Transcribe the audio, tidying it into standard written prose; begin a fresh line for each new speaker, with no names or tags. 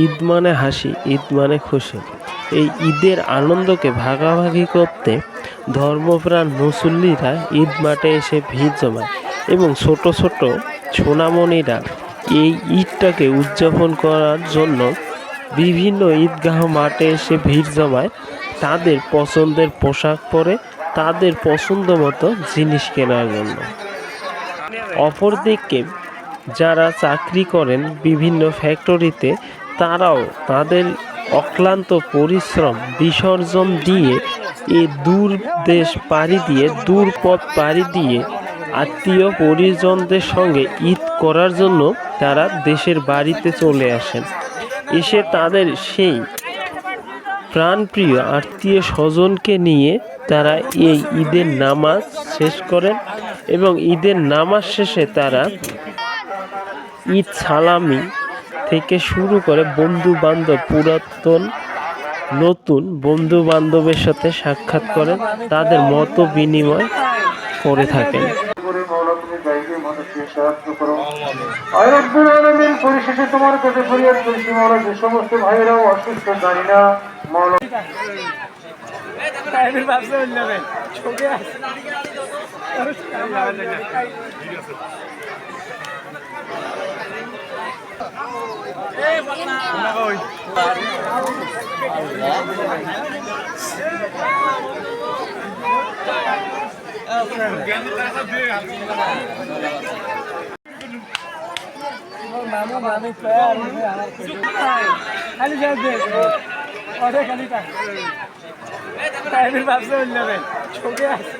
ঈদ মানে হাসি, ঈদ মানে খুশি। এই ঈদের আনন্দকে ভাগাভাগি করতে ধর্মপ্রাণ মুসল্লিরা ঈদ মাঠে এসে ভিড় জমায় এবং ছোট ছোট সোনামণিরা এই ঈদটাকে উদযাপন করার জন্য বিভিন্ন ঈদগাহ মাঠে এসে ভিড় জমায় তাদের পছন্দের পোশাক পরে তাদের পছন্দ মতো জিনিস কেনার জন্য। অপরদিকে যারা চাকরি করেন বিভিন্ন ফ্যাক্টরিতে, তারাও তাদের অক্লান্ত পরিশ্রম বিসর্জন দিয়ে এই দূর দেশ পাড়ি দিয়ে দূর পথ পাড়ি দিয়ে আত্মীয় পরিজনদের সঙ্গে ঈদ করার জন্য তারা দেশের বাড়িতে চলে আসেন। এসে তাদের সেই প্রাণপ্রিয় আত্মীয় স্বজনকে নিয়ে তারা এই ঈদের নামাজ শেষ করেন এবং ঈদের নামাজ শেষে তারা ঈদ সালামি থেকে শুরু করে বন্ধু বান্ধব, পুরাতন নতুন বন্ধু বান্ধবের সাথে সাক্ষাৎ করেন, তাদের মত বিনিময় করে থাকেন।
পরিশেষে তোমার কাছে ফরিয়াদ করছি মাওলা, যে সমস্ত ভাইয়েরাও অসুস্থ, জানি না মাওলা মামু মামি খালি যাও দেখ অরে খালি টাইমের ব্যবসা হইল যাবে ছোকে আছে